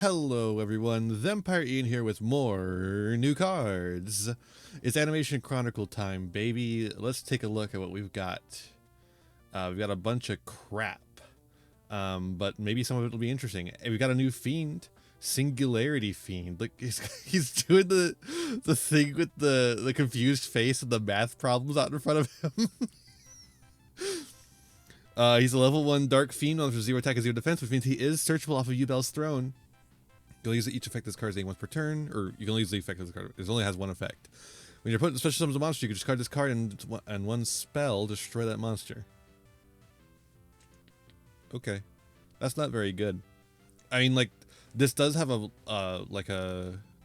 Hello everyone, Thempire Ian here with more new cards. It's Animation Chronicle time, baby. Let's take a look at what we've got. We've got a bunch of crap, but maybe some of it will be interesting. We've got a new fiend, Singularity Fiend. Look, he's doing the thing with the confused face and the math problems out in front of him. He's a level 1 Dark Fiend with 0 attack and 0 defense, which means he is searchable off of Yubel's throne. You'll use each effect this card's name once per turn, or you can only use the effect of this card. It only has one effect. When you're putting special summons a monster, you can discard this card and one spell destroy that monster. Okay, that's not very good. I mean, like, this does have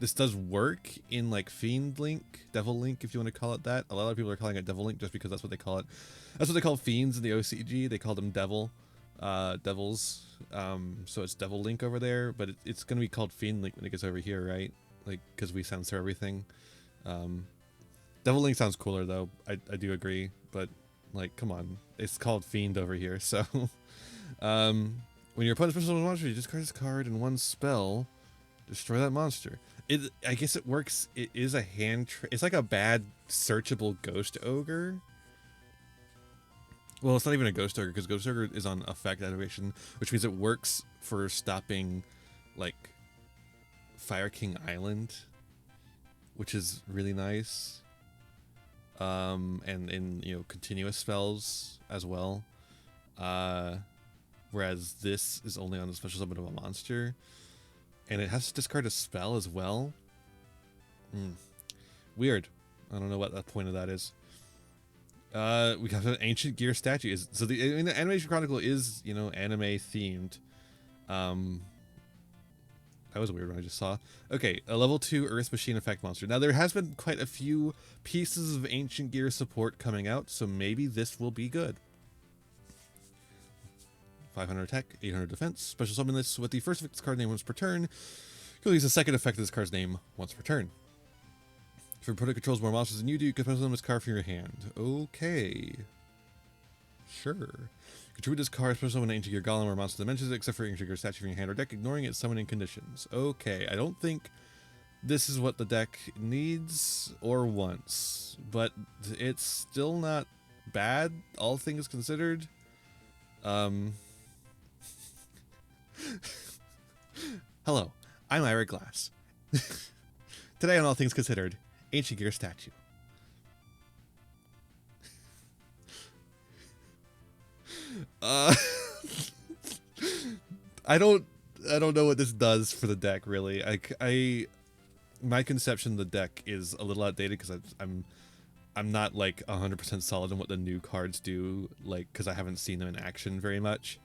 this does work in like Fiend Link, Devil Link, if you want to call it that. A lot of people are calling it Devil Link just because that's what they call it. That's what they call fiends in the OCG. They call them devils. So it's Devil Link over there, but it's gonna be called Fiend Link when it gets over here, right? Like, because we censor everything. Devil Link sounds cooler though. I do agree, but like, come on, it's called Fiend over here. So, when you're putting a special summon monster, you discard this card and one spell, destroy that monster. I guess it works. It is a it's like a bad searchable Ghost Ogre. Well, it's not even a Ghost Ogre, because Ghost Ogre is on effect activation, which means it works for stopping, like, Fire King Island, which is really nice. And in, continuous spells as well. Whereas this is only on the special summon of a monster. And it has to discard a spell as well. Weird. I don't know what the point of that is. We got an ancient gear statue. The Animation Chronicle is, anime themed. That was a weird one I just saw. Okay, a level 2 Earth Machine effect monster. Now there has been quite a few pieces of ancient gear support coming out, so maybe this will be good. 500 attack, 800 defense. Special summon this with the first effect of this card name once per turn. You'll use the second effect of this card's name once per turn. If your opponent controls more monsters than you do, you can special summon this card from your hand. Okay. Sure. Contribute this card, special summon an ancient gear golem or monster that mentions it, except for ancient gear statue from your hand or deck, ignoring its summoning conditions. Okay, I don't think this is what the deck needs or wants, but it's still not bad, all things considered. Hello, I'm Ira Glass. Today on All Things Considered, Ancient Gear Statue. I don't know what this does for the deck really. My conception of the deck is a little outdated because I'm not like 100% solid on what the new cards do, like, because I haven't seen them in action very much.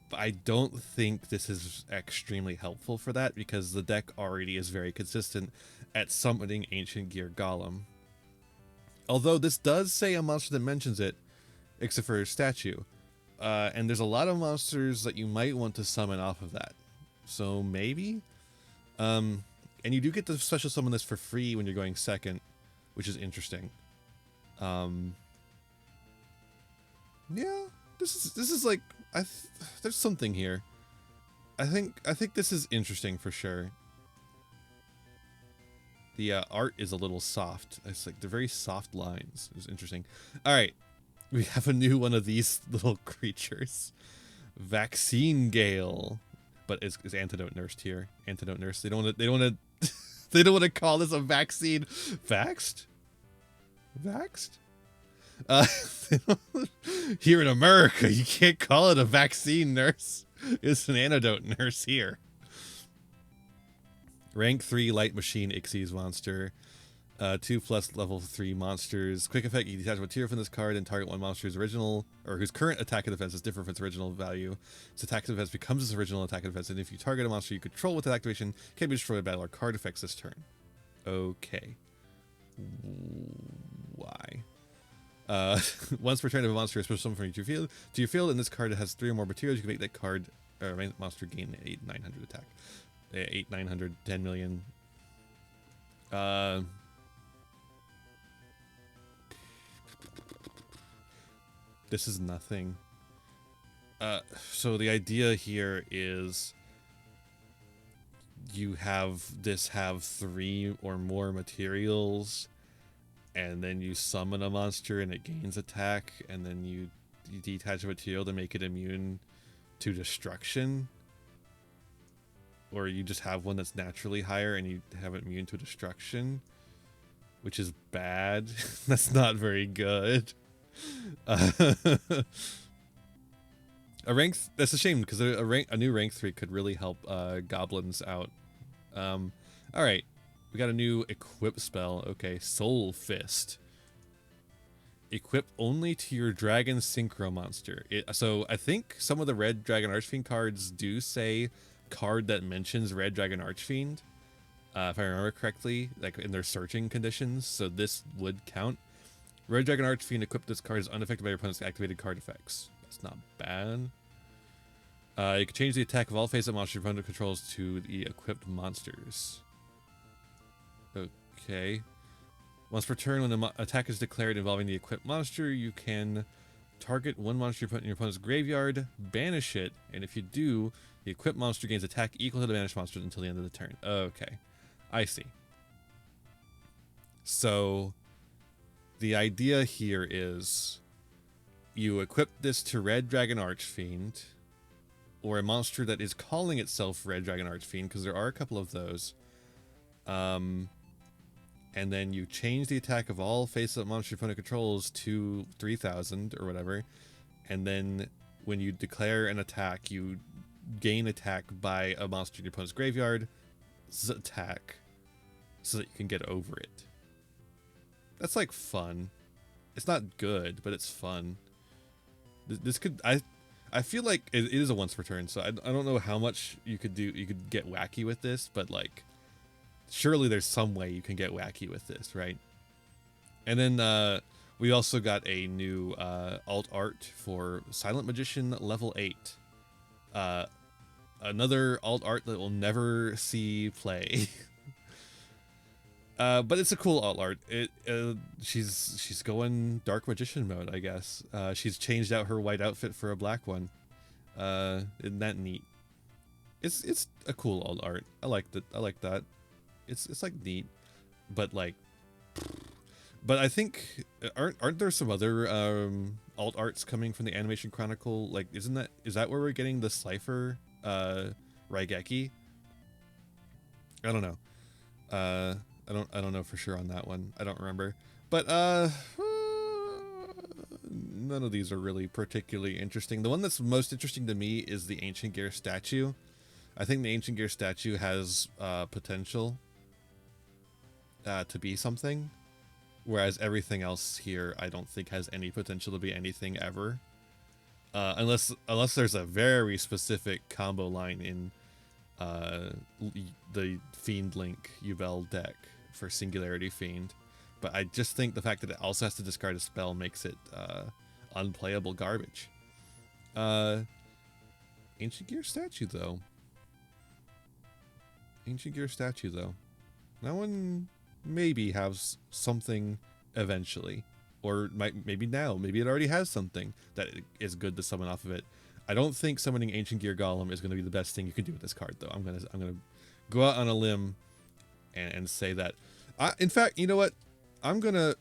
But I don't think this is extremely helpful for that, because the deck already is very consistent at summoning Ancient Gear Golem. Although this does say a monster that mentions it, except for a statue. And there's a lot of monsters that you might want to summon off of that. So maybe? And you do get to special summon this for free when you're going second, which is interesting. Yeah, this is like, there's something here. I think this is interesting for sure. The art is a little soft. It's like they're very soft lines. It's interesting. All right, we have a new one of these little creatures, Vaccine Gale, but is Antidote Nursed here? Antidote Nurse. They don't want to. They don't want to call this a vaccine. Vaxxed. Here in America, you can't call it a vaccine nurse. It's an antidote nurse here. Rank 3 light machine Ixies monster. 2+ level 3 monsters. Quick effect, you detach a material from this card and target one monster whose original, or whose current attack and defense is different from its original value. Its attack and defense becomes its original attack and defense, and if you target a monster you control with that activation, it can be destroyed by battle or card effects this turn. Okay. Why? Once per turn, if a monster is special summon from your field, and this card has 3 or more materials, you can make that card or monster gain 8/900 attack. 8/900, 10 million. This is nothing. So the idea here is you have this have 3 or more materials, and then you summon a monster and it gains attack, and then you detach a material to make it immune to destruction, or you just have one that's naturally higher and you have it immune to destruction, which is bad. That's not very good. That's a shame, because a new rank 3 could really help goblins out. All right, we got a new equip spell. Okay, Soul Fist. Equip only to your dragon synchro monster. So I think some of the red dragon archfiend cards do say card that mentions red dragon archfiend, if I remember correctly, like in their searching conditions. So this would count. Red dragon archfiend equipped this card is unaffected by your opponent's activated card effects. That's not bad. You can change the attack of all face-up monsters your opponent controls to the equipped monsters. Okay. Once per turn, when the attack is declared involving the equipped monster, you can target one monster you put in your opponent's graveyard, banish it, and if you do, the equipped monster gains attack equal to the banished monster until the end of the turn. Okay. I see. So the idea here is you equip this to Red Dragon Archfiend, or a monster that is calling itself Red Dragon Archfiend, because there are a couple of those. And then you change the attack of all face-up monster your opponent controls to 3000 or whatever. And then when you declare an attack, you gain attack by a monster in your opponent's graveyard. Attack, so that you can get over it. That's like fun. It's not good, but it's fun. This could, I feel like it is a once per turn, so I don't know how much you could do. You could get wacky with this, but like, surely there's some way you can get wacky with this, right? And then we also got a new alt art for Silent Magician level 8. Another alt art that we'll never see play. But it's a cool alt art. She's going Dark Magician mode, I guess. She's changed out her white outfit for a black one. Isn't that neat? It's a cool alt art. I like that. It's like neat, but like, but I think aren't there some other alt arts coming from the Animation Chronicle? Like, is that where we're getting the Slifer Raigeki? I don't know. I don't know for sure on that one. I don't remember. But none of these are really particularly interesting. The one that's most interesting to me is the Ancient Gear statue. I think the Ancient Gear statue has potential to be something, whereas everything else here I don't think has any potential to be anything ever. Unless there's a very specific combo line in the Fiend Link Yubel deck for Singularity Fiend, but I just think the fact that it also has to discard a spell makes it unplayable garbage. Ancient Gear statue though. That one maybe has something eventually, or maybe now. Maybe it already has something that is good to summon off of it. I don't think summoning Ancient Gear Golem is going to be the best thing you can do with this card, though. I'm gonna go out on a limb and say that. In fact, you know what? I'm gonna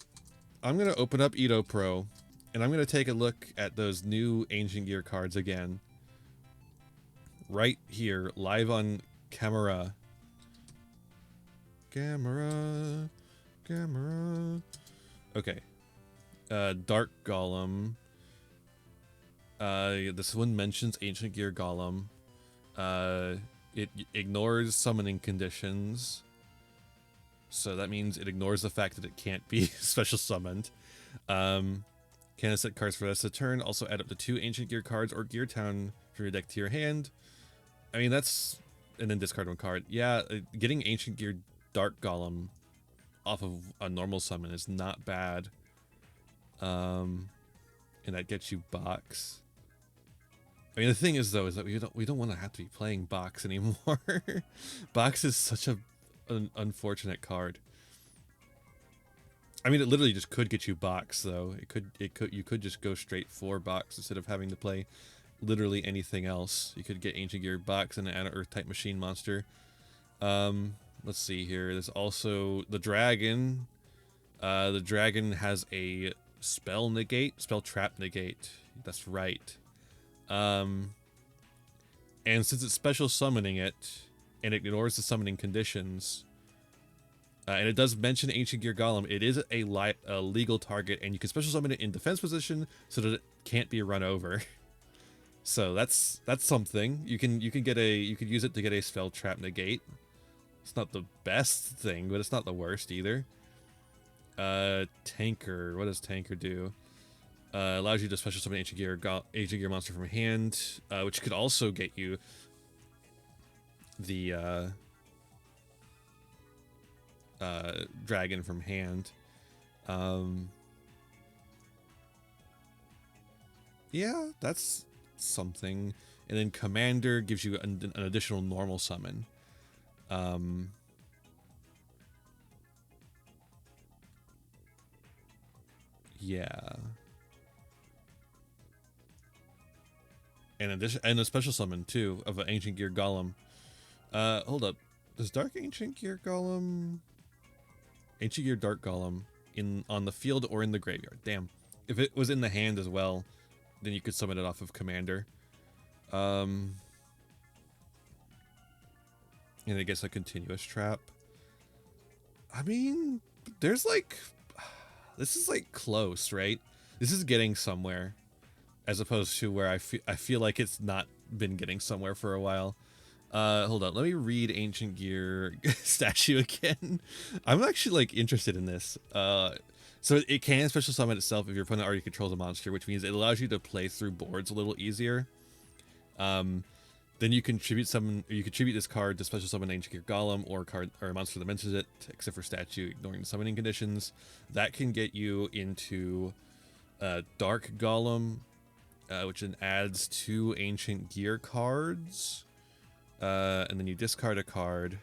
open up Edo Pro, and I'm gonna take a look at those new Ancient Gear cards again. Right here, live on camera. Okay. Dark Golem. This one mentions Ancient Gear Golem. It ignores summoning conditions. So that means it ignores the fact that it can't be special summoned. Can set cards for the rest of the turn. Also add up to 2 Ancient Gear cards or Gear Town from your deck to your hand. I mean, that's... And then discard 1 card. Yeah, getting Ancient Gear Dark Golem off of a normal summon is not bad. And that gets you box. I mean, the thing is, though, is that we don't want to have to be playing box anymore. Box is such an unfortunate card. I mean, it literally just could get you box, though. You could just go straight for box instead of having to play literally anything else. You could get Ancient Gear box and an Earth type machine monster. Let's see here. There's also the dragon. The dragon has a spell trap negate. That's right. And since it's special summoning it, and it ignores the summoning conditions, and it does mention Ancient Gear Golem, it is a legal target, and you can special summon it in defense position so that it can't be run over. So that's something. You could use it to get a spell trap negate. It's not the best thing, but it's not the worst either. Tanker. What does Tanker do? Allows you to special summon Ancient Gear monster from hand, which could also get you the dragon from hand. Yeah, that's something. And then Commander gives you an additional normal summon. Yeah. And a special summon too of an Ancient Gear Golem. Hold up. Does Dark Ancient Gear Golem, Ancient Gear Dark Golem on the field or in the graveyard? Damn. If it was in the hand as well, then you could summon it off of Commander. And I guess a continuous trap. I mean, there's like, this is like close, right? This is getting somewhere, as opposed to where I feel like it's not been getting somewhere for a while. Hold on, let me read Ancient Gear statue again. I'm actually like interested in this. So it can special summon itself if your opponent already controls a monster, which means it allows you to play through boards a little easier. Then you contribute this card to special summon Ancient Gear Golem or a monster that mentions it, except for statue, ignoring the summoning conditions. That can get you into Dark Golem, which then adds 2 Ancient Gear cards. And then you discard a card.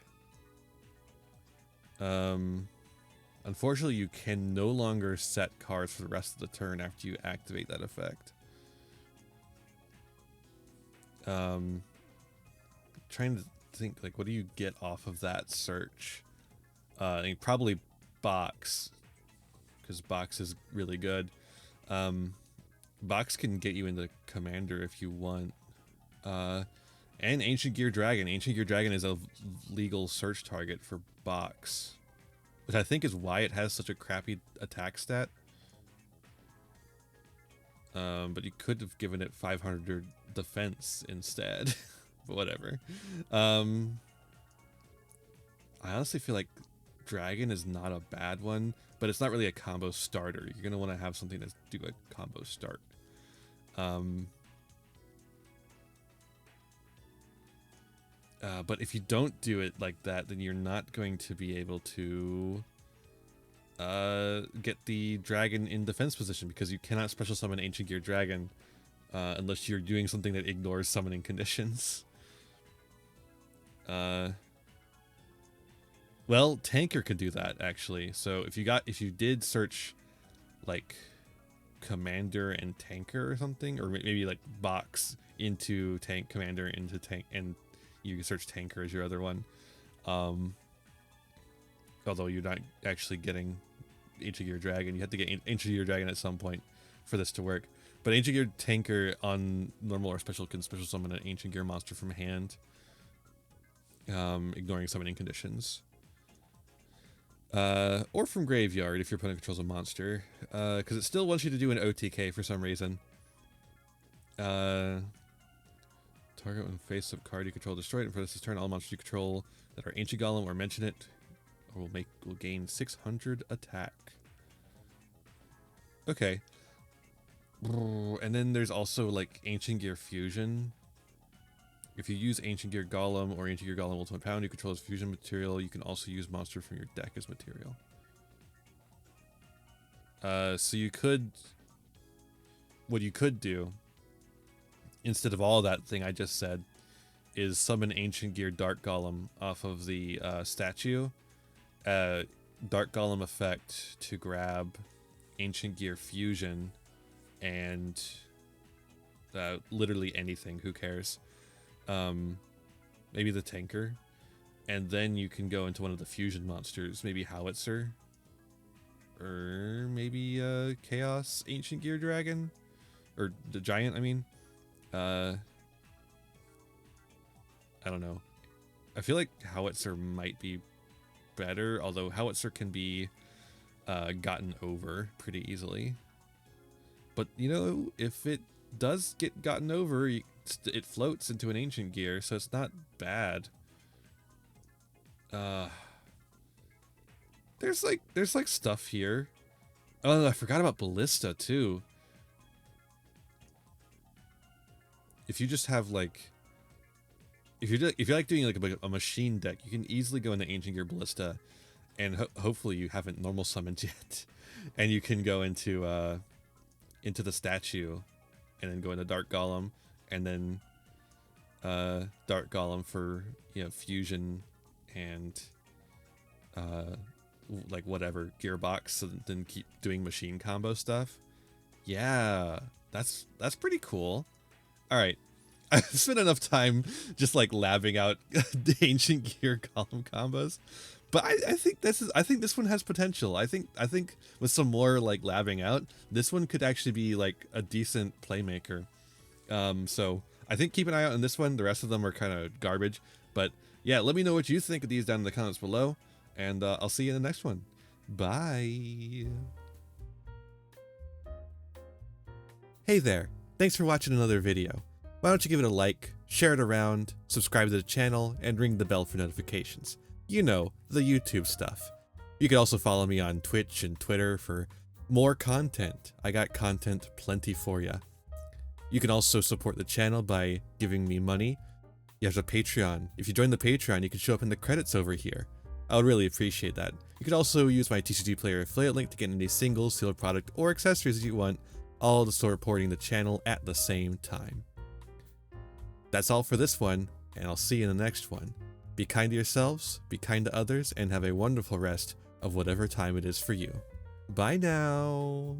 Unfortunately, you can no longer set cards for the rest of the turn after you activate that effect. Trying to think, like, what do you get off of that search? I mean, probably Box, because Box is really good. Box can get you into Commander if you want. And Ancient Gear Dragon. Ancient Gear Dragon is a legal search target for Box, which I think is why it has such a crappy attack stat. But you could have given it 500 defense instead. But whatever. I honestly feel like Dragon is not a bad one, but it's not really a combo starter. You're going to want to have something to do a combo start. But if you don't do it like that, then you're not going to be able to get the dragon in defense position, because you cannot special summon Ancient Gear Dragon unless you're doing something that ignores summoning conditions. Well, Tanker could do that actually. So if you did search like Commander and Tanker or something, or maybe like Box into Commander into Tank, and you search Tanker as your other one. Although you're not actually getting Ancient Gear Dragon, you have to get Ancient Gear Dragon at some point for this to work. But Ancient Gear Tanker on normal or special can special summon an Ancient Gear monster from hand, ignoring summoning conditions. Or from graveyard if your opponent controls a monster, because it still wants you to do an OTK for some reason. Target when face-up card you control destroy it, and for this turn all monsters you control that are Ancient Golem or mention it will gain 600 attack. Okay. And then there's also like Ancient Gear Fusion. If you use Ancient Gear Golem or Ancient Gear Golem Ultimate Pound, you control as fusion material. You can also use monster from your deck as material. So you could, what you could do, instead of all that thing I just said, is summon Ancient Gear Dark Golem off of the statue. Dark Golem effect to grab Ancient Gear Fusion and literally anything, who cares. Maybe the Tanker. and then you can go into one of the fusion monsters, maybe Howitzer, or maybe Chaos Ancient Gear Dragon, or the Giant. I mean, I don't know. I feel like Howitzer might be better, although Howitzer can be gotten over pretty easily. But you know, if it does get gotten over, it floats into an Ancient Gear, so it's not bad. There's like stuff here. Oh, I forgot about Ballista too. If you just have like, if you're like doing like a machine deck, you can easily go into Ancient Gear Ballista, and hopefully you haven't normal summoned yet, and you can go into the statue, and then go into Dark Golem, and then Dark Golem for, you know, fusion and like whatever gearbox, so then keep doing machine combo stuff. Yeah, that's pretty cool. All right, I've spent enough time just like labbing out the Ancient Gear Golem combos, but I think this one has potential. I think with some more like labbing out, this one could actually be like a decent playmaker. So I think keep an eye out on this one. The rest of them are kind of garbage, but yeah, let me know what you think of these down in the comments below, and I'll see you in the next one. Bye. Hey there, thanks for watching another video. Why don't you give it a like, share it around, subscribe to the channel, and ring the bell for notifications. You know, the YouTube stuff. You can also follow me on Twitch and Twitter for more content. I got content plenty for ya. You can also support the channel by giving me money. You have a Patreon. If you join the Patreon, you can show up in the credits over here. I would really appreciate that. You can also use my TCG Player affiliate link to get any singles, sealed product, or accessories you want, all to supporting the channel at the same time. That's all for this one, and I'll see you in the next one. Be kind to yourselves, be kind to others, and have a wonderful rest of whatever time it is for you. Bye now!